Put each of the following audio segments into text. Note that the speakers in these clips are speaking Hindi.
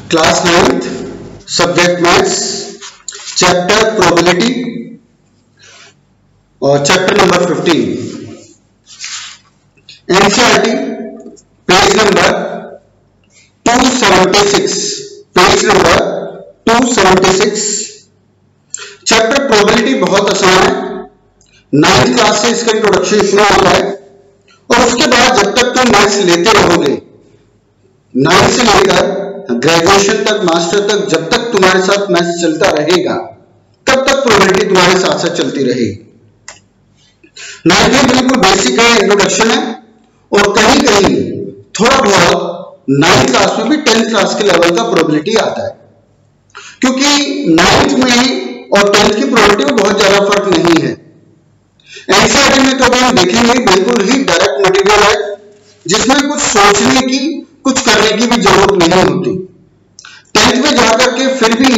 Class 9th subject maths, chapter probability और chapter number 15, NCERT page number 276 chapter probability बहुत आसान है। 9th क्लास से इसका इंट्रोडक्शन शुरू होता है और उसके बाद जब तक तुम मैथ्स लेते रहोगे 9th से लेकर ग्रेजुएशन तक, मास्टर तक, जब तक तुम्हारे साथ मैथ्स चलता रहेगा तब तक प्रोबेबिलिटी तुम्हारे साथ साथ चलती रहेगी। 9th में बिल्कुल बेसिक है, इंट्रोडक्शन है और कहीं कहीं थोड़ा बहुत 9th क्लास में भी 10th क्लास के लेवल का प्रोबेबिलिटी आता है, क्योंकि 9th में और 10th की प्रोबेबिलिटी में बहुत ज्यादा फर्क नहीं है। एनसीईआरटी में तो हम देखेंगे बिल्कुल ही डायरेक्ट मटेरियल है जिसमें कुछ सोचने की, कुछ करने की भी जरूरत नहीं होती। 10th में जाकर के फिर भी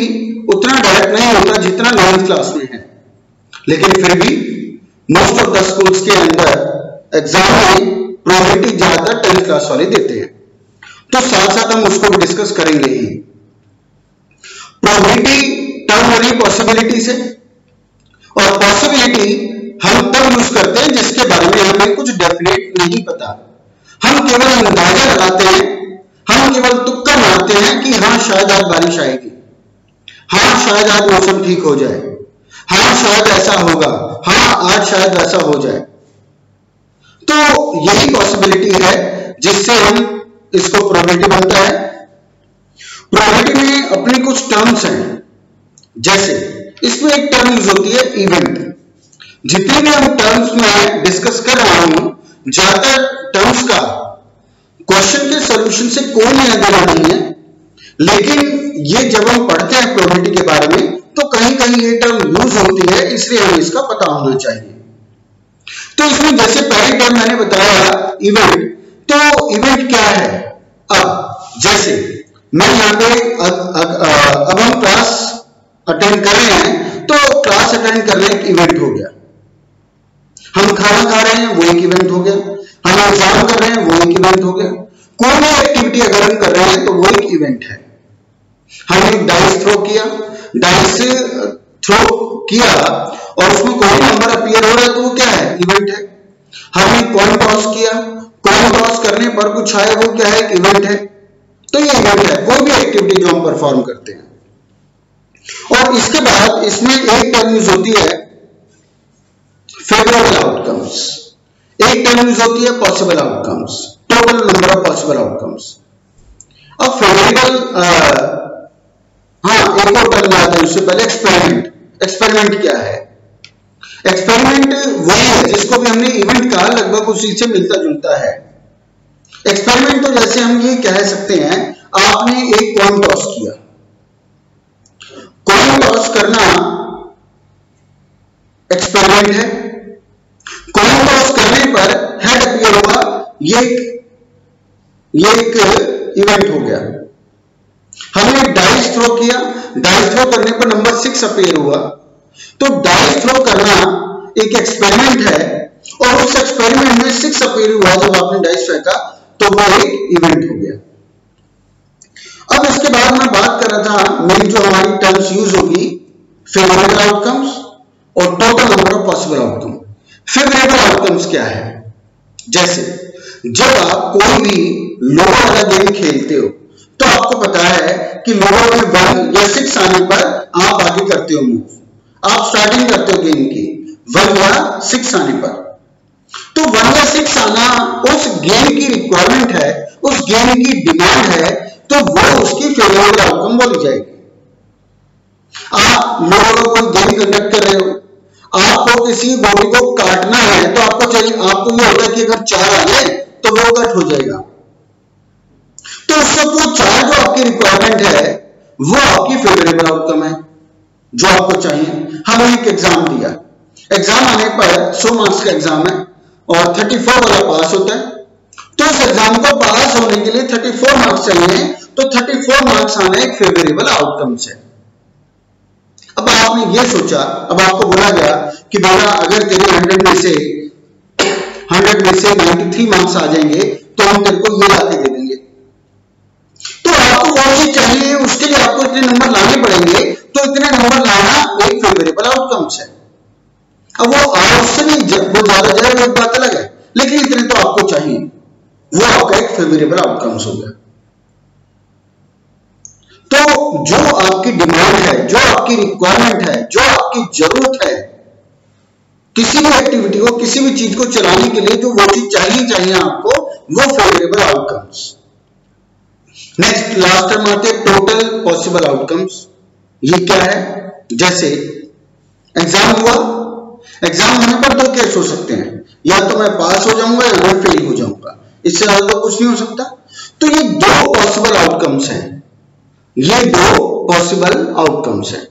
उतना डायरेक्ट नहीं होता जितना 9th क्लास में है, लेकिन फिर भी मोस्ट ऑफ द स्कूल्स के अंदर एग्जाम में प्रोबेबिलिटी ज्यादातर 10th क्लास वाले देते हैं, तो साथ साथ हम उसको भी डिस्कस करेंगे ही। प्रोबेबिलिटी टर्म वाली पॉसिबिलिटी से, और पॉसिबिलिटी हम तब यूज करते हैं जिसके बारे में हमें कुछ डेफिनेट नहीं पता। हम केवल अंदाजा लगाते हैं, हम केवल तुक्का मारते हैं कि हाँ शायद आज बारिश आएगी, हाँ शायद आज मौसम ठीक हो जाए, हाँ शायद ऐसा होगा, हाँ आज शायद ऐसा हो जाए। तो यही पॉसिबिलिटी है जिससे हम इसको प्रोबेबिलिटी बनता है। प्रोबेबिलिटी में अपनी कुछ टर्म्स हैं, जैसे इसमें एक टर्म यूज होती है इवेंट। जितने भी हम टर्म्स में डिस्कस कर रहा हूं, ज्यादातर टर्म्स का क्वेश्चन के सॉल्यूशन से कोई लेना देना नहीं है, लेकिन ये जब हम पढ़ते हैं प्रोबेबिलिटी के बारे में तो कहीं कहीं ये टर्म यूज होती है, इसलिए हमें इसका पता होना चाहिए। तो इसमें जैसे पहली टर्म मैंने बताया इवेंट, तो इवेंट क्या है? अब जैसे मैं यहाँ पे अब हम क्लास अटेंड कर रहे हैं, तो क्लास अटेंड करना एक इवेंट हो गया। हम खाना खा रहे हैं, वो एक इवेंट हो गया। हम एग्जाम कर रहे हैं, वो एक इवेंट हो गया। कोई भी एक्टिविटी अगर हम कर रहे हैं तो वो एक इवेंट है। हमने एक डाइस थ्रो किया, डाइस थ्रो किया और उसमें कोई नंबर अपीयर हो रहा है तो वो क्या है? इवेंट है। हमने कॉइन टॉस किया, कॉइन टॉस करने पर कुछ आए, वो क्या है? इवेंट है। तो ये इवेंट है, कोई भी एक्टिविटी जो हम परफॉर्म करते हैं। और इसके बाद इसमें एक टर्म यूज होती है फेवरेबल आउटकम्स, एक टर्म यूज होती है possible outcomes, total number of possible outcomes. अब फेवरेबल एक और टर्म आता है उससे पहले, एक्सपेरिमेंट। एक्सपेरिमेंट क्या है? एक्सपेरिमेंट वही है जिसको भी हमने इवेंट कहा, लगभग उसी से मिलता जुलता है। एक्सपेरिमेंट तो जैसे हम ये कह सकते हैं, आपने एक कॉइन टॉस किया। कॉइन टॉस करना एक्सपेरिमेंट है। कॉइन टॉस करने पर हेड अपीयर हुआ, ये एक इवेंट हो गया। हमने डाइस थ्रो किया, डाइस थ्रो करने पर नंबर 6 अपीयर हुआ, तो डाइस थ्रो करना एक एक्सपेरिमेंट है और उस एक्सपेरिमेंट में 6 अपीयर हुआ जब आपने डाइस फेंका, तो वो एक इवेंट हो गया। अब इसके बाद मैं बात कर रहा था, मेरी जो हमारी टर्म्स यूज होगी फेवरेबल आउटकम्स और total number of possible outcome. Favourable outcomes क्या है? जैसे जब आप कोई भी लोगो वाला गेम खेलते हो तो आपको पता है कि लोगों में 1 या 6 आने पर आप आगे करते हो मूव। आप स्टार्टिंग करते हो गेम की 1 या 6 आने पर, तो 1 या 6 आना उस गेम की रिक्वायरमेंट है, उस गेम की डिमांड है, तो वो उसकी फेवरेबल आउटकम बोली जाएगी। आप लोगों को कोई गेम कंडक्ट कर रहे हो, आपको किसी बॉडी को काटना है तो आपको चाहिए, आपको ये होगा कि अगर 4 आ जाए तो वो कट हो जाएगा। तो उससे वो 4 जो आपकी रिक्वायरमेंट है वो आपकी फेवरेबल आउटकम है जो आपको चाहिए। हमने एक एग्जाम दिया, एग्जाम आने पर 100 मार्क्स का एग्जाम है और 34 वाला पास होता है, तो इस एग्जाम को पास होने के लिए 34 मार्क्स चाहिए, तो 34 मार्क्स आना एक फेवरेबल आउटकम है। अब आपने ये सोचा, अब आपको बोला गया कि बेटा अगर तेरे 100 में से 93 मार्क्स आ जाएंगे तो हम तेरे को ये लाके दे देंगे, तो आपको जो चीज चाहिए उसके लिए आपको इतने नंबर लाने पड़ेंगे, तो इतने नंबर लाना एक फेवरेबल आउटकम्स है। अब वो आउट से नहीं वो ज्यादा जाए वो एक बात अलग है, लेकिन इतने तो आपको चाहिए, वो आपका एक फेवरेबल आउटकम्स हो गया। तो जो आपकी डिमांड है, जो आपकी रिक्वायरमेंट है, जो आपकी जरूरत है, किसी भी एक्टिविटी को, किसी भी चीज को चलाने के लिए जो वो चीज चाहिए आपको, वो favourable outcomes. Next last term आते हैं टोटल पॉसिबल आउटकम्स। ये क्या है? जैसे एग्जाम हुआ, एग्जाम होने पर दो केस हो सकते हैं, या तो मैं पास हो जाऊंगा या मैं फेल हो जाऊंगा, इससे ज्यादा तो कुछ नहीं हो सकता। तो ये दो पॉसिबल आउटकम्स हैं, ये दो पॉसिबल आउटकम्स हैं।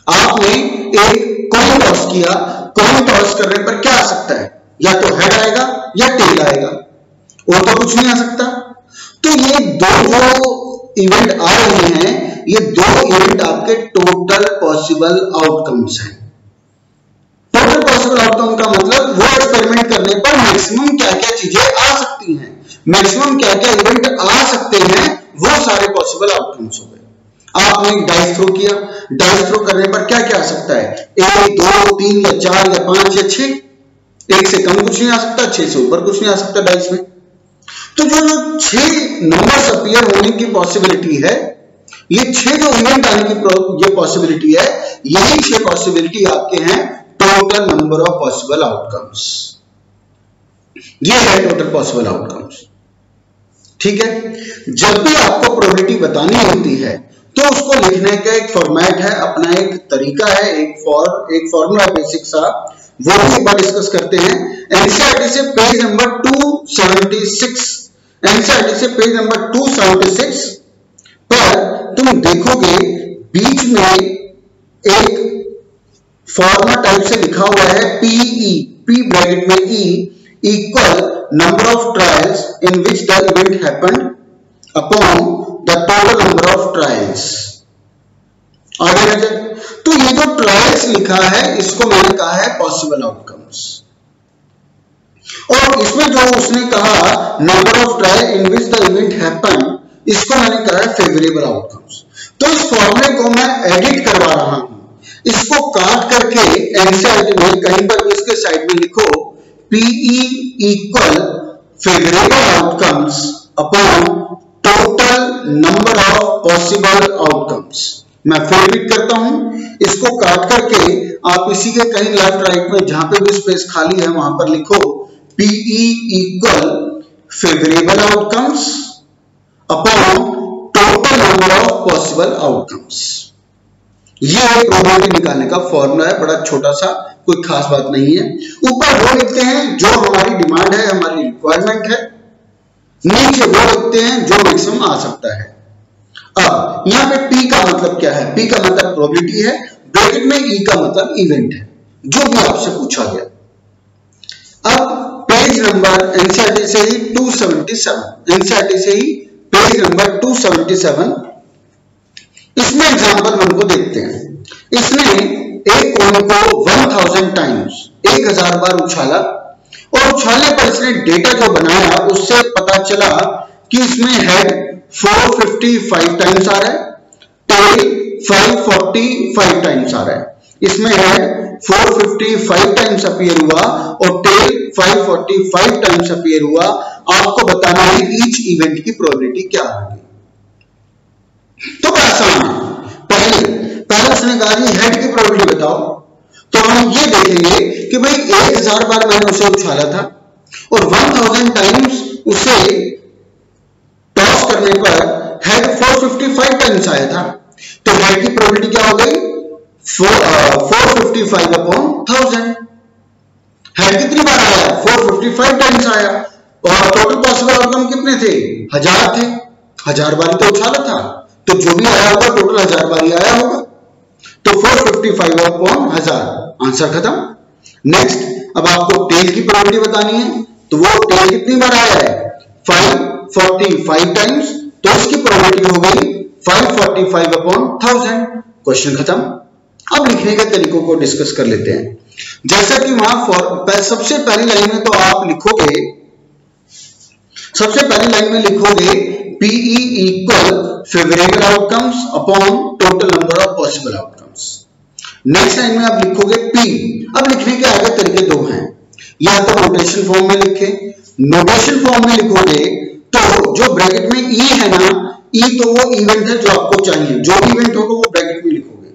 आपने एक कॉइन टॉस किया, कॉइन टॉस करने पर क्या आ सकता है? या तो हेड आएगा या टेल आएगा, और तो कुछ नहीं आ सकता। तो ये दो जो इवेंट आ रहे हैं, ये दो इवेंट आपके टोटल पॉसिबल आउटकम्स हैं। टोटल पॉसिबल आउटकम का मतलब वो एक्सपेरिमेंट करने पर मैक्सिमम क्या क्या चीजें आ सकती हैं, मैक्सिमम क्या क्या इवेंट आ सकते हैं, वो सारे पॉसिबल आउटकम्स हो गए। आपने डाइस थ्रो किया, डाइस थ्रो करने पर क्या क्या आ सकता है? 1, 2, 3 या 4 या 5 या 6, 1 से कम कुछ नहीं आ सकता, 6 से ऊपर कुछ नहीं आ सकता डाइस में। तो जो 6 नंबर्स अपीयर होने की पॉसिबिलिटी है, ये 6 जो इवेंट आने की ये पॉसिबिलिटी है, यही 6 पॉसिबिलिटी आपके हैं total number of possible outcomes. ये है टोटल पॉसिबल आउटकम्स। ठीक है, जब भी आपको प्रोबेबिलिटी बतानी होती है तो उसको लिखने का एक फॉर्मेट है, अपना एक तरीका है, एक फॉर्मूला बेसिक सा, वो भी एक बार डिस्कस करते हैं। एनसीईआरटी से पेज नंबर 276, एनसीईआरटी से पेज नंबर 276 पर तुम देखोगे बीच में एक फॉर्मूला टाइप से लिखा हुआ है पीई, पी ब्रैकेट में E equal number of trials in which the event happened upon the total number of trials. आगे रहे, तो ये जो ट्रायल्स लिखा है इसको मैंने कहा है पॉसिबल आउटकम्स, और इसमें जो उसने कहा number of trial in which the event happen, इसको मैंने कहा है फेवरेबल आउटकम्स। तो इस फॉर्मूले को मैं एडिट करवा रहा हूं, इसको काट करके एनसीईआरटी में कहीं पर भी इसके साइड में लिखो P E equal favourable outcomes upon total number of possible outcomes. मैं फिर रिपीट करता हूं, इसको काट करके आप इसी के कहीं लेफ्ट राइट में जहां पे भी स्पेस खाली है वहां पर लिखो P E equal favourable outcomes upon total number of possible outcomes. ये प्रोबेबिलिटी निकालने का फॉर्मूला है, बड़ा छोटा सा, कोई खास बात नहीं है। ऊपर वो लिखते हैं जो हमारी डिमांड है, हमारी रिक्वायरमेंट है, नीचे वो लिखते हैं जो मैक्सिमम आ सकता है। अब यहां पे P का मतलब क्या है? P का मतलब प्रोबेबिलिटी है, ब्रैकेट में E का मतलब इवेंट है, जो भी आपसे पूछा गया। अब पेज नंबर एनसीईआरटी से ही 277, एनसीईआरटी से ही पेज नंबर 277, इसमें एग्जांपल 1 को देखते हैं। इसने एक कॉइन को 1000 टाइम्स 1000 बार उछाला, और उछालने पर इसने डेटा जो बनाया उससे पता चला कि इसमें हेड 455 टाइम्स आ रहा है, टेल 545 टाइम्स आ रहा है। इसमें हेड 455 टाइम्स अपीयर हुआ और टेल 545 टाइम्स अपीयर हुआ। आपको बताना है ईच इवेंट की प्रोबेबिलिटी क्या होगी। तो आसान है, पहले उसने कहा कि हेड की प्रोबेबिलिटी बताओ, तो हम ये देखेंगे कि भाई 1000 बार मैंने उसे उछाला था और 1000 टाइम्स उसे टॉस करने पर हेड 455 टाइम्स आया था, तो हेड की प्रोबेबिलिटी क्या हो गई? 455 अपॉन 1000। हेड कितनी बार आया? 455 टाइम्स आया, और टोटल पॉसिबल आउटकम कितने थे? 1000 थे, 1000 बार तो उछाला था, तो जो भी आया होगा टोटल 1000 बार ही आया होगा, तो 455 अपॉन 1000, आंसर खत्म। नेक्स्ट, अब आपको टेल की प्रोबेबिलिटी बतानी है, तो वो टेल कितनी बार आया है? 545 टाइम्स, तो इसकी प्रोबेबिलिटी हो गई 545 अपॉन 1000। क्वेश्चन खत्म। अब लिखने के तरीकों को डिस्कस कर लेते हैं। जैसा कि वहां सबसे पहली लाइन में तो आप लिखोगे, सबसे पहली लाइन में लिखोगे PE equal favourable outcomes upon total number of possible outcomes. Next line में आप लिखोगे P। अब लिखने के आगे तरीके दो हैं, या तो नोटेशन फॉर्म में लिखे, नोटेशन फॉर्म में लिखोगे तो जो ब्रैकेट में E है ना, E तो वो इवेंट है जो आपको चाहिए, जो भी इवेंट होगा वो ब्रैकेट में लिखोगे।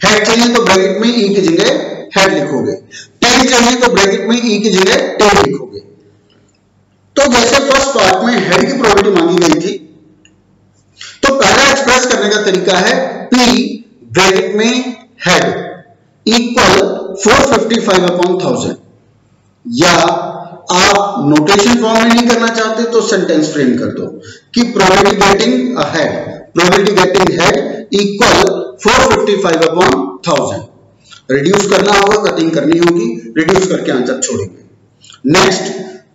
हेड चाहिए तो ब्रैकेट में E की जगह हेड लिखोगे, टेल चाहिए तो ब्रैकेट में E की जगह टेल लिखोगे। तो जैसे फर्स्ट पार्ट में हेड की प्रोबेबिलिटी मांगी गई थी, तो पहला एक्सप्रेस करने का तरीका है P ब्रैकेट में हेड इक्वल 455 अपॉन 1000, या आप नोटेशन फॉर्म में नहीं करना चाहते तो सेंटेंस फ्रेम कर दो कि probability getting a head, probability getting head equal 455 upon 1000। Reduce करना होगा, कटिंग करनी होगी, रिड्यूस करके आंसर छोड़ेंगे। नेक्स्ट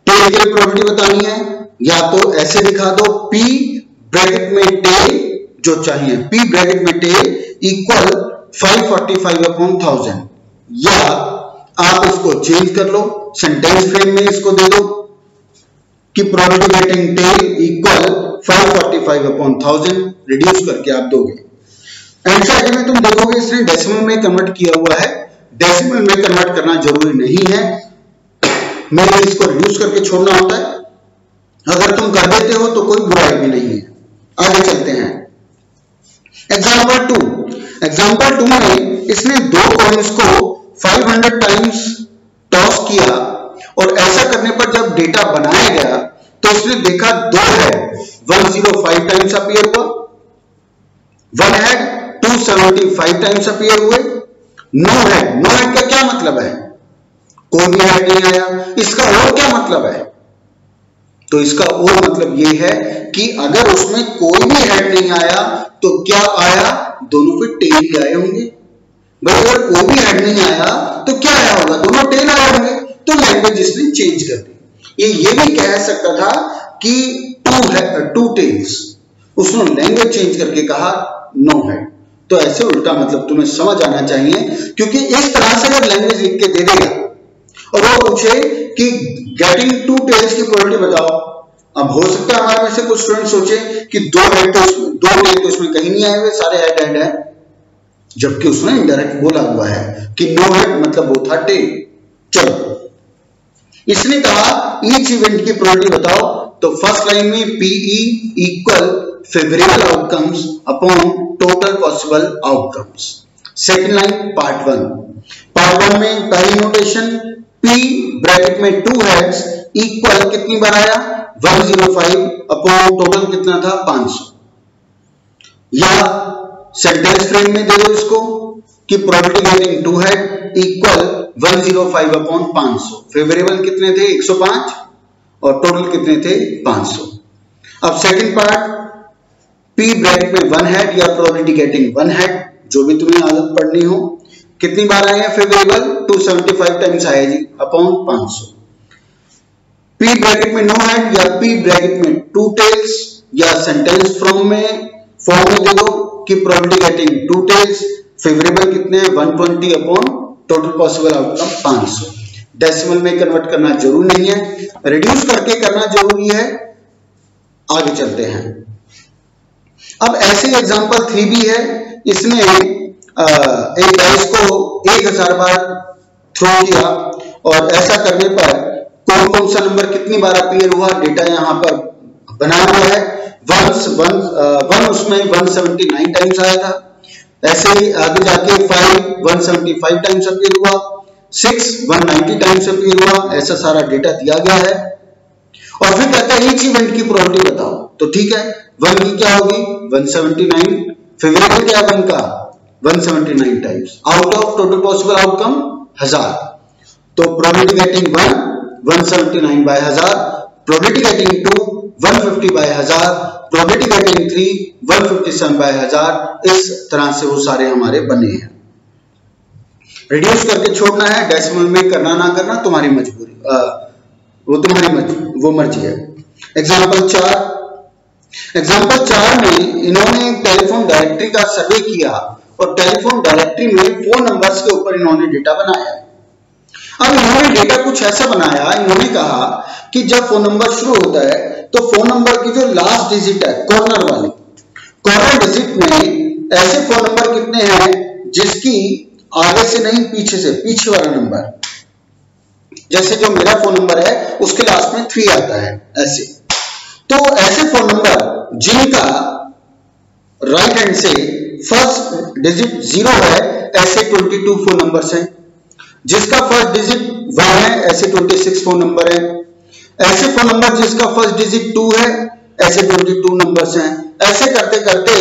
टेल के लिए प्रोबेबिलिटी बतानी है, या तो ऐसे दिखा दो P ब्रैकेट में टेल जो चाहिए, P ब्रैकेट में टेल इक्वल 545 अपॉन 1000, या आप इसको चेंज कर लो, सेंटेंस फ्रेम में इसको दे दो कि probability getting tail equal 545 upon 1000, reduce करके आप दोगे। एंसर में तुम देखोगे इसने डेसिमल में कन्वर्ट किया हुआ है, डेसिमल में कन्वर्ट करना जरूरी नहीं है, मेरे इसको रिड्यूस करके छोड़ना होता है, अगर तुम कर देते हो तो कोई बुराई भी नहीं है। आगे चलते हैं एग्जांपल 2। एग्जांपल 2 में इसने दो कॉइन्स को 500 टाइम्स टॉस किया, और ऐसा करने पर जब डेटा बनाया गया तो इसने देखा दो हेड 105 टाइम्स अपीयर हुआ, वन हेड 275 टाइम्स अपीयर हुए, नो हेड का क्या मतलब है, कोई भी हेड नहीं आया। इसका और क्या मतलब है, तो इसका और मतलब यह है कि अगर उसमें कोई भी हेड नहीं आया तो क्या आया, दोनों पे टेल ही आए होंगे। भाई अगर कोई भी हेड नहीं आया तो क्या आया होगा, दोनों टेल आए होंगे। तो लैंग्वेज इसने चेंज कर दी। ये भी कह सकता था कि टू टेल्स, उसने लैंग्वेज चेंज करके कहा नो हेड। तो ऐसे उल्टा मतलब तुम्हें समझ आना चाहिए, क्योंकि इस तरह से अगर लैंग्वेज लिख के दे देगा और वो पूछे कि गेटिंग टू टेल्स की प्रोबेबिलिटी बताओ, अब हो सकता है हमारे में से कुछ स्टूडेंट सोचे कि दो टेल तो इसमें कहीं नहीं आए हुए, सारे हेड है, जबकि उसने इनडायरेक्ट बोला हुआ है कि नो हेड मतलब वो था टेल। चलो, इसने कहा ईच इवेंट की प्रोबेबिलिटी बताओ, तो फर्स्ट लाइन में PE equal favourable outcomes upon total possible outcomes. Second line part 1 में पहली नोटेशन P ब्रैकेट में टू हेड्स इक्वल कितनी बार आया 105 अपॉन टोटल कितना था 500, या सेंटेंस फ्रेम में दे दो इसको कि probability getting two head equal 105 upon 500, favourable कितने थे 105 और टोटल कितने थे 500। अब सेकंड पार्ट P ब्रैकेट में वन हेड या प्रोबेबिलिटी गेटिंग वन हेड, जो भी तुम्हें आदत पढ़नी हो, कितनी बार आए हैं फेवरेबल 275 टाइम्स आए जी अपॉन 500। P ब्रैकेट में नो हेड या P ब्रैकेट में टू टेल्स, या सेंटेंस फॉर्म में दे दो कि probability getting two tails, favourable कितने हैं 120 upon total possible outcome 500। Decimal में कन्वर्ट करना जरूरी नहीं है, रिड्यूस करके करना जरूरी है। आगे चलते हैं। अब ऐसे एग्जांपल 3 भी है, इसने एक डाइस को 1000 बार थ्रो किया और ऐसा करने पर कौन सा नंबर कितनी बार अपीयर हुआ, डेटा यहां पर बनाया हुआ है। वन उसमें 179 टाइम्स आया था, ऐसे ही आगे जाके 5 175 टाइम्स अपीयर हुआ, 6 190 टाइम्स अपीयर हुआ, ऐसा सारा डेटा दिया गया है। और फिर कहता है ईच इवेंट की प्रोबेबिलिटी बताओ, तो ठीक है, वन की क्या होगी 179, फेवरेबल क्या वन का 179 times, out of total possible outcome 1000, तो probability getting 179 by 1000, probability getting 2 150 by 1000, probability getting 3 157 by 1000। इस तरह से वो सारे हमारे बने हैं। रिड्यूस करके छोड़ना है, डेसिमल में करना ना करना तुम्हारी मजबूरी, वो मर्जी है। एग्जाम्पल 4 में इन्होंने टेलीफोन डायरेक्टरी का सर्वे किया और टेलीफोन डायरेक्टरी में फोन नंबर्स के ऊपर इन्होंने डेटा बनाया। अब इन्होंने डेटा कुछ ऐसा बनाया, इन्होंने कहा कि जब फोन नंबर शुरू होता है तो फोन नंबर की जो लास्ट डिजिट है कॉर्नर वाली, कॉर्नर डिजिट में ऐसे फोन नंबर कितने हैं जिसकी आगे से नहीं पीछे से, पीछे वाला नंबर, जैसे जो मेरा फोन नंबर है उसके लास्ट में 3 आता है ऐसे। तो ऐसे फोन नंबर जिनका राइट हैंड से फर्स्ट डिजिट 0 है ऐसे 22 फोन नंबर्स हैं, जिसका फर्स्ट डिजिट 1 है ऐसे 26 फोन नंबर है, ऐसे फोन नंबर जिसका फर्स्ट डिजिट 2 है ऐसे 22 नंबर्स हैं। ऐसे करते करते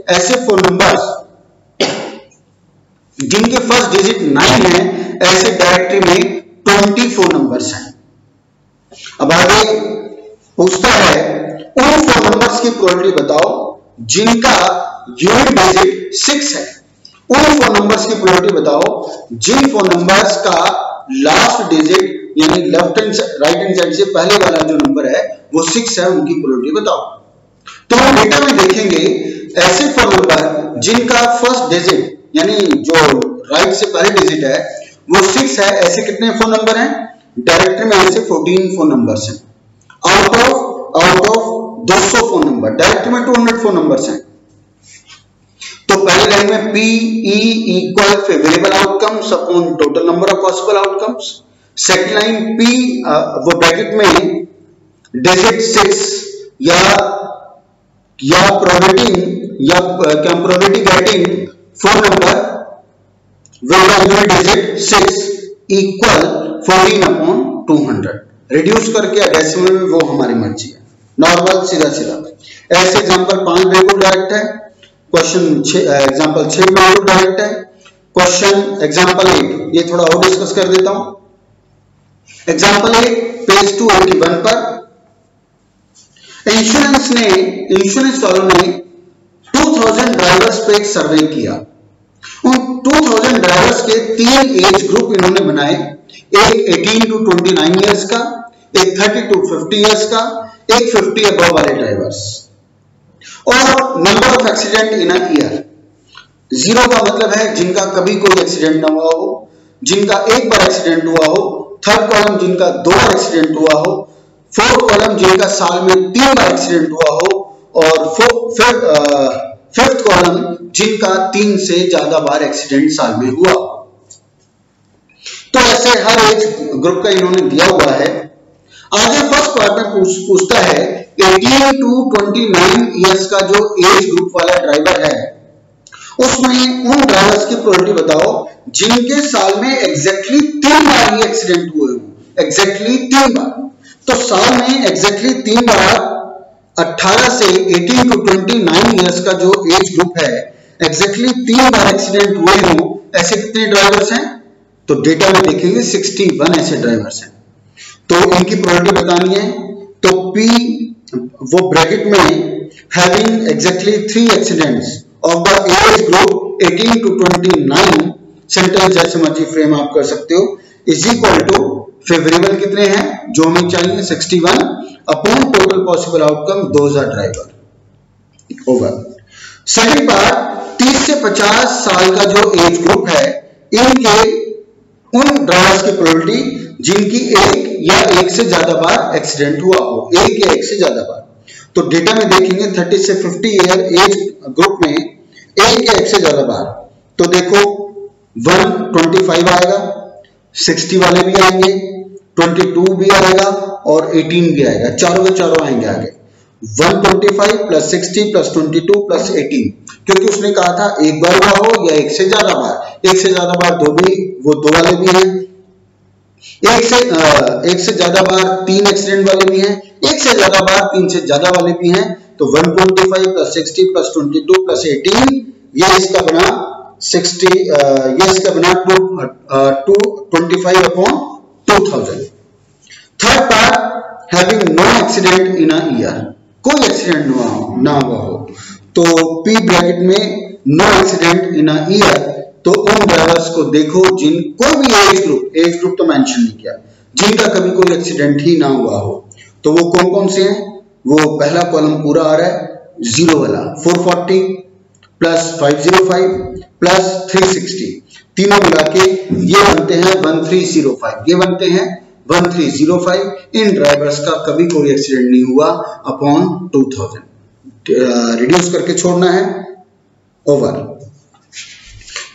ऐसे फोन नंबर्स जिनके फर्स्ट डिजिट 9 है ऐसे डायरेक्टरी में 20 फोन नंबर्स हैं। अब आगे पूछता है उन फोन नंबर्स की प्रोबेबिलिटी बताओ जिनका यूनिट डिजिट 6 है। उन फोन नंबर्स की प्रोबेबिलिटी बताओ जिन फोन नंबर्स का लास्ट डिजिट यानी left and right hand side से पहले वाला जो नंबर है वो 6 है, उनकी प्रोबेबिलिटी बताओ। तो हम डेटा में देखेंगे ऐसे फोन नंबर जिनका फर्स्ट डिजिट यानी जो राइट से पहले डिजिट है वो 6 है, ऐसे कितने फोन नंबर हैं? डायरेक्टरी में ऐसे 14 फोन नंबर्स हैं। Out of 200 phone number, directory में 200 फोन नंबर्स हैं। तो पहले लाइन में P E equal favourable outcomes upon total number of possible outcomes. Second line P वो ब्रैकेट में डिजिट 6 या probability getting phone number with the unit digit 6 equal 14 upon 200। Reduce करके डेसिमल में वो हमारी मर्जी है, नॉर्मल सीधा सीधा। ऐसे एग्जांपल 5 बिल्कुल डायरेक्ट है, क्वेश्चन एग्जांपल 6 बिल्कुल डायरेक्ट है। क्वेश्चन एग्जांपल 8 ये थोड़ा और डिस्कस कर देता हूं। एग्जांपल 8 पेज 281 पर इंश्योरेंस वालों ने 2000 ड्राइवर्स पे एक सर्वे किया। उन 2000 ड्राइवर्स के 3 एज ग्रुप इन्होंने बनाए, एक 18 to 29 इयर्स का, एक 30 to 50 इयर्स का, एक 50 अबव वाले ड्राइवर्स। और number of accident in a year, 0 का मतलब है जिनका कभी कोई एक्सीडेंट ना हुआ हो, जिनका एक बार एक्सीडेंट हुआ हो, थर्ड कॉलम जिनका 2 बार एक्सीडेंट हुआ हो, फोर्थ कॉलम जिनका साल में 3 बार एक्सीडेंट हुआ हो, और फिफ्थ कॉलम जिनका 3 से ज्यादा बार एक्सीडेंट साल में हुआ। तो ऐसे हर एज ग्रुप का इन्होंने दिया हुआ है। आगे फर्स्ट पार्ट में पूछता है 18 to 29 इयर्स का जो एज ग्रुप वाला ड्राइवर है उसमें उन ड्राइवर्स की प्रोबेबिलिटी बताओ जिनके साल में एग्जैक्टली 3 बार ही एक्सीडेंट हुए हो। एग्जैक्टली 3 बार, तो साल में एग्जैक्टली 3 बार 18 से 18 to 29 इयर्स का जो एज ग्रुप है एग्जैक्टली 3 बार एक्सीडेंट हुए हो, ऐसे कितने ड्राइवर्स हैं? तो डेटा में देखेंगे 61 ऐसे ड्राइवर्स हैं। तो इनकी प्रोबेबिलिटी बतानी है। तो P वो ब्रैकेट में having exactly 3 accidents of the age group 18 to 29 sentence जैसे मर्जी फ्रेम आप कर सकते हो, इज इक्वल टू फेवरेबल कितने हैं जो हमें चाहिए 61 upon total possible outcome 2000 driver over. Second part 30 से 50 साल का जो एज ग्रुप है इनके उन ड्राइवर्स की प्रोबेबिलिटी जिनकी एक या एक से ज्यादा बार एक्सीडेंट हुआ हो, एक या एक से ज्यादा बार। तो डेटा में देखेंगे 30 से 50 ईयर एज ग्रुप में एक या एक से ज्यादा बार। तो देखो 125 आएगा, 60 वाले भी आएंगे, 22 भी आएगा और 18 भी आएगा, चारों के चारों आएंगे आगे। 125 प्लस 60 प्लस 22 प्लस 18, क्योंकि उसने कहा था एक बार हुआ हो या एक से ज्यादा बार। एक से ज्यादा बार दो भी, वो 2 वाले भी हैं। एक से ज्यादा बार 3 एक्सीडेंट वाले भी हैं, एक से ज्यादा बार 3 से ज्यादा वाले भी हैं। तो 125 प्लस 60 प्लस 22 प्लस 18 ये इसका बना 60, ये इसका बना 225 upon 2000। Third part having no accident in a year, कोई एक्सीडेंट ना हुआ हो। तो P ब्रैकेट में no accident in a year, तो उन ड्राइवर्स को देखो जिन कोई भी एज ग्रुप तो मेंशन नहीं किया, जिनका कभी कोई एक्सीडेंट ही ना हुआ हो। तो वो कौन कौन से हैं? वो पहला कॉलम पूरा आ रहा है 0 वाला 440 प्लस 505 प्लस 360, तीनों मिला के ये बनते हैं 1305, ये बनते हैं 1305। इन ड्राइवर्स का कभी कोई एक्सीडेंट नहीं हुआ अपॉन 2000। रिड्यूस करके छोड़ना है, ओवर।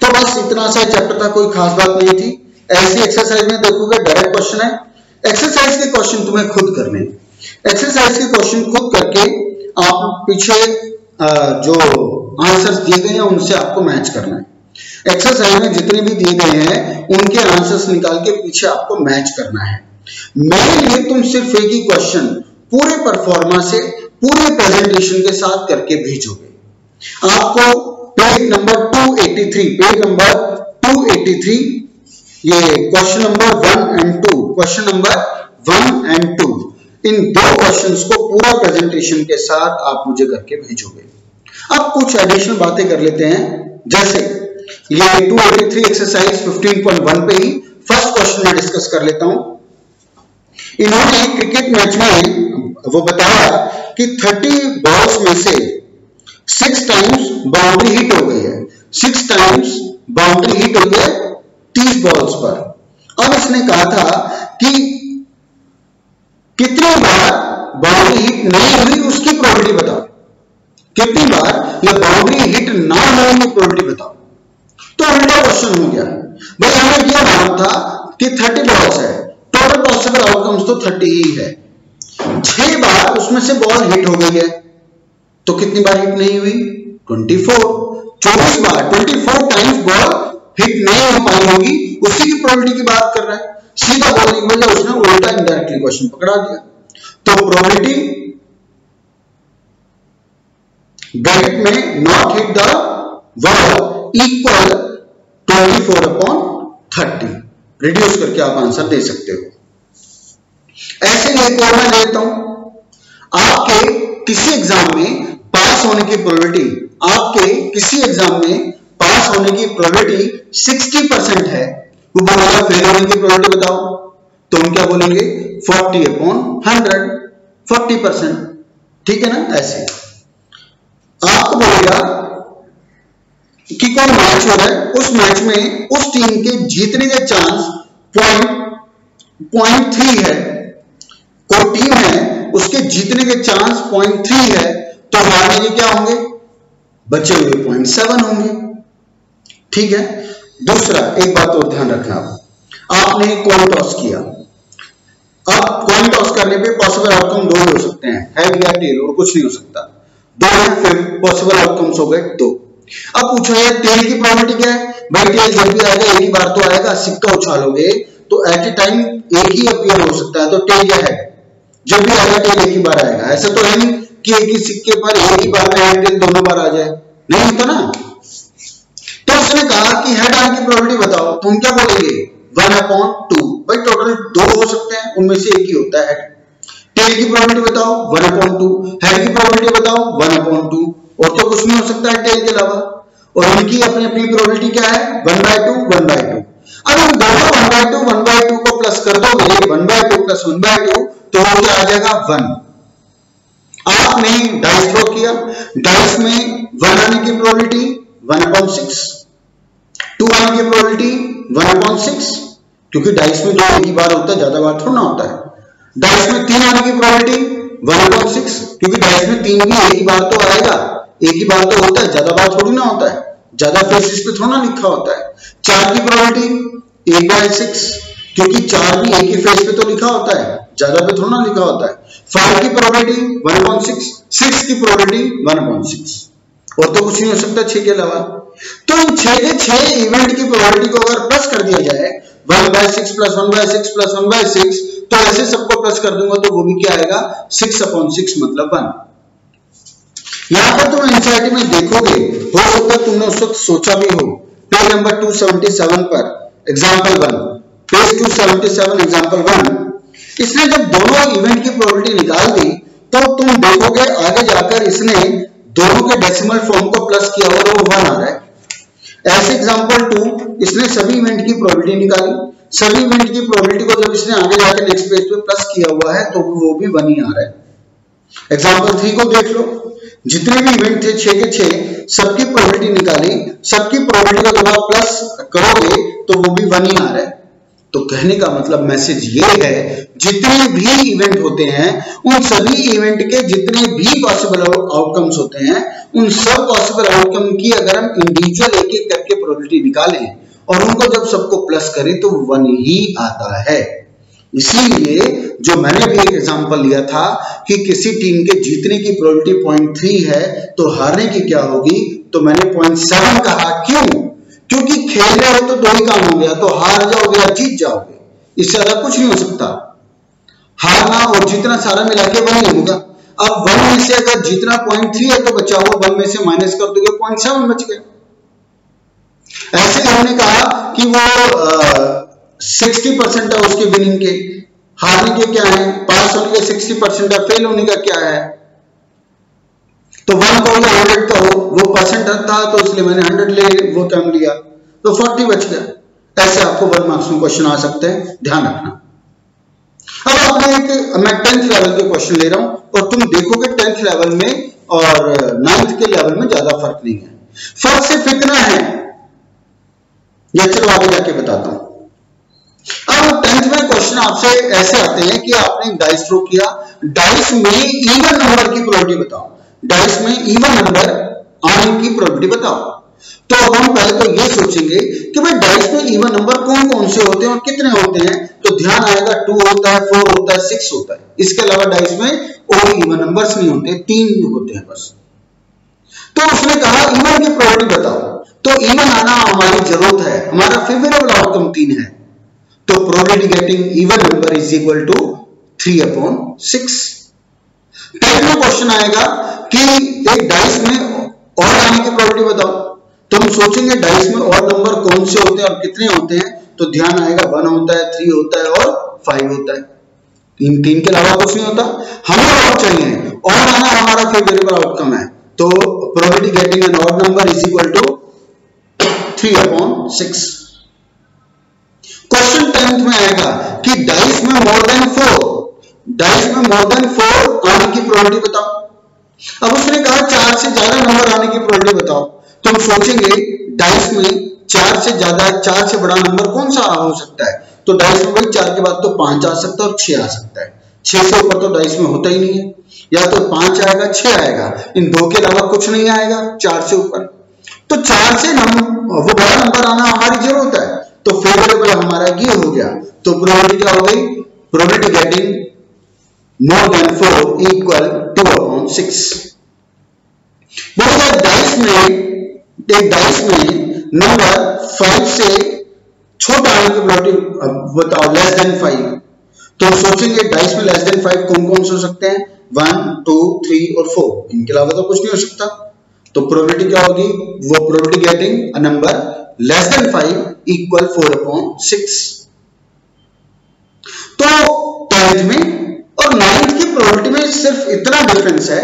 तो बस इतना सा चैप्टर था, कोई खास बात नहीं थी। ऐसी एक्सरसाइज में देखोगे डायरेक्ट क्वेश्चन है, एक्सरसाइज के क्वेश्चन तुम्हें खुद करने। एक्सरसाइज के क्वेश्चन खुद करके आप पीछे जो आंसर्स दिए गए हैं उनसे आपको मैच करना है। एक्सरसाइज में जितने भी दिए गए हैं उनके आंसर्स निकाल के पीछे आपको मैच करना है। मेरे लिए तुम सिर्फ एक ही क्वेश्चन पूरे परफॉर्मा से पूरे प्रेजेंटेशन के साथ करके भेजोगे। आपको पेज नंबर 283, पेज नंबर 283, ये question number 1 and 2, question number 1 and 2, इन दो क्वेश्चंस को पूरा प्रेजेंटेशन के साथ आप मुझे करके भेजोगे। अब कुछ एडिशनल बातें कर लेते हैं, जैसे ये 283 एक्सरसाइज 15.1 पे ही फर्स्ट क्वेश्चन में डिस्कस कर लेता हूं। इन्होंने क्रिकेट मैच में वो बताया कि 30 बॉल्स में से 6 टाइम्स बाउंड्री हिट हो गई है, 6 टाइम्स बाउंड्री हिट हो गई 30 बॉल्स पर। अब इसने कहा था कि कितनी बार बाउंड्री हिट नहीं हुई उसकी प्रोबेबिलिटी बताओ, कितनी बार यह बाउंड्री हिट ना होने की प्रोबेबिलिटी बताओ। तो उल्टा क्वेश्चन हो गया भाई, हमें यह मालूम था कि 30 बॉल्स है, टोटल पॉसिबल आउटकम्स तो 30 ही है, 6 बार उसमें से बॉल हिट हो गई है, तो कितनी बार हिट नहीं हुई 24, 24 बार 24 टाइम्स बॉल हिट नहीं हो पाई होगी, उसी की प्रोबेबिलिटी की बात कर रहा है। सीधा बोलने की वजह उसने उल्टा इनडायरेक्टली क्वेश्चन पकड़ा दिया। तो प्रोबेबिलिटी ब्रैकेट में not hit the ball equal 24/30, reduce करके आप आंसर दे सकते हो। ऐसे ही एक और मैं देता हूं, आपके किसी एग्जाम में पास होने की प्रोबेबिलिटी, आपके किसी एग्जाम में पास होने की प्रोबेबिलिटी 60% है, वो बोलेगा फेल होने की प्रोबेबिलिटी बताओ, तो हम क्या बोलेंगे 40/100, 40%, ठीक है ना। ऐसे आपको बोलेगा कि कोई मैच हो रहा है, उस मैच में उस टीम के जीतने के चांस 0.3 है, कोई टीम है उसके जीतने के चांस 0.3 है, तो हारने के क्या होंगे, बचे हुए 0.7 होंगे, ठीक है। दूसरा एक बात और ध्यान रखना, आपने कॉइन टॉस किया। अब कॉइन टॉस करने पे पॉसिबल आउटकम 2 हो सकते हैं, हेड या टेल, और कुछ नहीं हो सकता। 2 पॉसिबल आउटकम्स हो गए 2। अब पूछा है टेल की प्रोबेबिलिटी क्या है, भाई टेल जब भी आएगा एक ही बार तो आएगा, सिक्का उछालोगे तो एट ए टाइम एक ही अपीयर हो सकता है, तो टेल या हेड, जब भी आएगा टेल एक ही बार आएगा। ऐसा तो है नहीं कि एक ही सिक्के पर एक ही बार में हेड टेल दोनों बार आ जाए, नहीं होता ना। तो उसने कहा कि हेड आने की प्रोबेबिलिटी बताओ, तो हम क्या बोलेंगे 1/2, भाई टोटल 2 हो सकते हैं, उनमें से एक ही होता है हेड। टेल की प्रोबेबिलिटी बताओ 1/2, हेड की प्रोबेबिलिटी बताओ 1/2, और तो कुछ नहीं हो सकता है टेल के अलावा। और उनकी अपनी अपनी प्रोबेबिलिटी क्या है 1/2, 1/2। अब हम दोनों 1/2, 1/2 को प्लस कर दोगे, 1/2 प्लस 1/2, तो वो क्या आ जाएगा 1। आपने डाइस थ्रो किया, डाइस में 1 आने की प्रोबेबिलिटी 1/6, 2 आने की प्रोबेबिलिटी 1/6, क्योंकि डाइस में 2 एक ही बार होता है, ज्यादा बार थोड़ा ना होता है। डाइस में 3 आने की प्रोबेबिलिटी 1/6, क्योंकि डाइस में 3 भी एक ही बार तो आएगा, एक ही बार तो होता है, ज्यादा बार थोड़ी ना होता है, ज्यादा फेसेस पे थोड़ा लिखा होता है। 4 की प्रोबेबिलिटी 1/6, क्योंकि 4 भी एक ही फेस पे तो लिखा होता है, ज्यादा पे थोड़ा लिखा होता है। 5 की प्रोबेबिलिटी 1/6, 6 की प्रोबेबिलिटी 1/6, और तो कुछ नहीं हो सकता 6 के अलावा। तो इन 6 के 6 इवेंट की प्रोबेबिलिटी को अगर प्लस कर दिया जाए 1/6 प्लस 1/6 प्लस 1/6, तो ऐसे सबको प्लस कर दूंगा तो वो भी क्या आएगा 6/6 मतलब 1। यहां पर तुम एनसीईआरटी में देखोगे, हो सकता है तुमने उस वक्त सोचा भी हो, पेज नंबर 277 पर एग्जांपल 1, पेज 277 एग्जांपल 1, इसने जब दोनों इवेंट की प्रोबेबिलिटी निकाल दी तो तुम देखोगे आगे जाकर इसने दोनों के डेसिमल फॉर्म को प्लस किया और वो 1 आ रहा है। ऐसे एग्जांपल 2, इसने सभी इवेंट की प्रोबेबिलिटी निकाली, सभी इवेंट की प्रोबेबिलिटी को जब इसने आगे जाकर नेक्स्ट पेज पे प्लस किया हुआ है तो वो भी 1 ही आ रहा है। एग्जांपल 3 को देख लो, जितने भी इवेंट थे 6 के 6, सबकी प्रोबेबिलिटी निकाली, सबकी प्रोबेबिलिटी को जब आप प्लस करोगे तो वो भी 1 ही आ रहा है। तो कहने का मतलब मैसेज ये है, जितने भी इवेंट होते हैं उन सभी इवेंट के जितने भी पॉसिबल आउटकम्स होते हैं, उन सब पॉसिबल आउटकम की अगर हम इंडिविजुअल एक एक करके प्रोबेबिलिटी निकालें और उनको जब सबको प्लस करें तो 1 ही आता है। इसीलिए जो मैंने भी एक एग्जांपल लिया था कि किसी टीम के जीतने की प्रोबेबिलिटी 0.3 है तो हारने की क्या होगी, तो मैंने 0.7 कहा। क्यों? क्योंकि खेल रहे हो तो 2 ही काम हो गया, तो हार जाओगे या जीत जाओगे, इससे ज्यादा कुछ नहीं हो सकता। हारना और जीतना सारा मिला के 1 ही होगा। अब 1 में से अगर जीतना 0.3 है तो बचा हुआ 1 में से माइनस कर दोगे 0.7 बच गया। ऐसे हमने कहा कि वो 60% है उसके विनिंग के, हारने के क्या है, पास होने के 60% है, फेल होने का क्या है। तो 1 को 100 का हो, वो परसेंट था तो इसलिए मैंने 100 ले वो टर्म लिया, तो 40 बच गया। ऐसे आपको 1 मार्क्स में क्वेश्चन आ सकते हैं, ध्यान रखना। अब आपने मैं 10th लेवल के क्वेश्चन ले रहा हूं और तुम देखोगे 10th लेवल में और 9th के लेवल में ज्यादा फर्क नहीं है। फर्क सिर्फ इतना है, या चलो आगे जाके बताता हूं। अब 10th में क्वेश्चन आपसे ऐसे आते हैं कि आपने डाइस थ्रो किया, डाइस में इवन नंबर की प्रोबेबिलिटी बताओ, डाइस में इवन नंबर आने की प्रोबेबिलिटी बताओ। तो अब हम पहले तो ये सोचेंगे कि भाई डाइस में इवन नंबर कौन कौन से होते हैं और कितने होते हैं, तो ध्यान आएगा 2 होता है, 4 होता है, 6 होता है। इसके अलावा डाइस में और इवन नंबर्स नहीं होते, 3 होते हैं बस। तो उसने कहा इवन की प्रोबेबिलिटी बताओ, तो इवन आना हमारी जरूरत है, हमारा फेवरेबल आउटकम 3 है, तो probability getting even number is equal to 3/6। 10th में क्वेश्चन आएगा कि एक डाइस में और आने की प्रोबेबिलिटी बताओ, तो हम सोचेंगे डाइस में और नंबर कौन से होते हैं और कितने होते हैं, तो ध्यान आएगा 1 होता है, 3 होता है और 5 होता है। 3 के अलावा कुछ नहीं होता। हमें और चाहिए, और आना हमारा फेवरेबल आउटकम है, तो probability getting an odd number is equal to 3/6। Question 10th में आएगा कि डाइस में मोर देन 4, डाइस में मोर देन 4 आने की प्रोबेबिलिटी बताओ। अब उसने कहा 4 से ज्यादा नंबर आने की प्रोबेबिलिटी बताओ, तो हम सोचेंगे डाइस में 4 से ज्यादा, 4 से बड़ा नंबर कौन सा हो सकता है, तो डाइस में भाई 4 के बाद तो 5 आ सकता है और 6 आ सकता है। 6 से ऊपर तो डाइस में होता ही नहीं है, या तो 5 आएगा 6 आएगा, इन 2 के अलावा कुछ नहीं आएगा 4 से ऊपर। तो 4 से वो बड़ा नंबर आना हमारी जरूरत है, तो फेवरेबल हमारा ये हो गया। तो प्रोबेबिलिटी क्या हो गई, probability getting more than 4 equal 2/6। बोलिए डाइस में, एक डाइस में नंबर 5 से छोटा आने की प्रोबेबिलिटी बताओ, लेस देन 5, तो सोचेंगे डाइस में लेस देन 5 कौन कौन से हो सकते हैं, 1, 2, 3 और 4, इनके अलावा तो कुछ नहीं हो सकता। तो प्रोबेबिलिटी क्या होगी, वो probability getting a number less than 5 equal 4/6। तो 10th में और 9th की प्रोबेबिलिटी में सिर्फ इतना डिफरेंस है,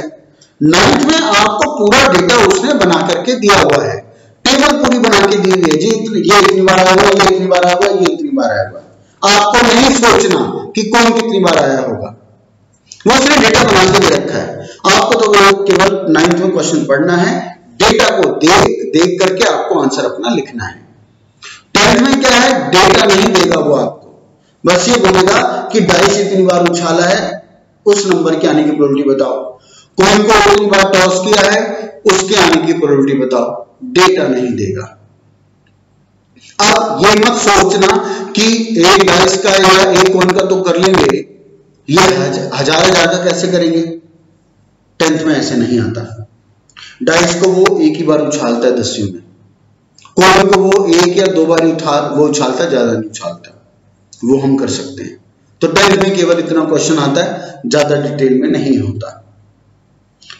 9th में आपको पूरा डेटा उसने बना करके दिया हुआ है, टेबल पूरी बना के दी हुई है जी, ये इतनी बार आया हुआ, ये इतनी बार आया हुआ, ये इतनी बार आया हुआ। आपको नहीं सोचना कि कौन कितनी बार आया होगा, वो उसने डेटा बना के दे रखा है। आपको तो केवल 9th में क्वेश्चन पढ़ना है, डेटा को देख करके आपको आंसर अपना लिखना है। 10th में क्या है, डेटा नहीं देगा वो आपको, बस ये बोलेगा कि डाइस इतनी बार उछाला है, उस नंबर के आने की प्रोबेबिलिटी बताओ, कौन को इतनी बार टॉस किया है उसके आने की प्रोबेबिलिटी बताओ, डेटा नहीं देगा। अब ये मत सोचना कि एक डाइस का या एक कॉइन का तो कर लेंगे, ये हजार का कैसे करेंगे, 10th में ऐसे नहीं आता। डाइस को वो एक ही बार उछालता है 10वीं में, कॉइन को वो 1 या 2 बार वो उछालता, ज्यादा नहीं उछालता, वो हम कर सकते हैं। तो 10th में केवल इतना क्वेश्चन आता है, ज्यादा डिटेल में नहीं होता।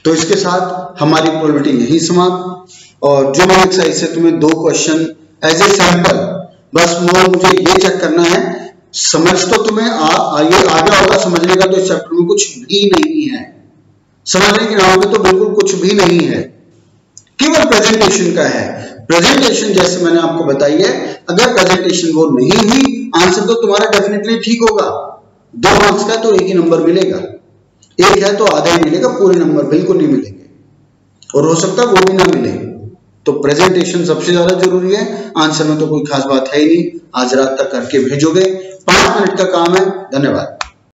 तो इसके साथ हमारी प्रोबेबिलिटी यही समाप्त, और जो मैंने एक्सरसाइज से तुम्हें 2 क्वेश्चन एज ए सैंपल, बस मुझे ये चेक करना है, समझ तो तुम्हें ये आ गया होगा, समझने का तो इस चैप्टर में कुछ भी नहीं है, समझने के नाम में तो बिल्कुल कुछ भी नहीं है, केवल प्रेजेंटेशन का है। प्रेजेंटेशन जैसे मैंने आपको बताई है, अगर प्रेजेंटेशन वो नहीं हुई, आंसर तो तुम्हारा डेफिनेटली ठीक होगा। 2 मार्क्स का तो 1 ही नंबर मिलेगा, 1 है तो आधा ही मिलेगा, पूरे नंबर बिल्कुल नहीं मिलेंगे, और हो सकता है वो भी ना मिले। तो प्रेजेंटेशन सबसे ज्यादा जरूरी है, आंसर में तो कोई खास बात है ही नहीं। आज रात तक करके भेजोगे, 5 मिनट का काम है। धन्यवाद।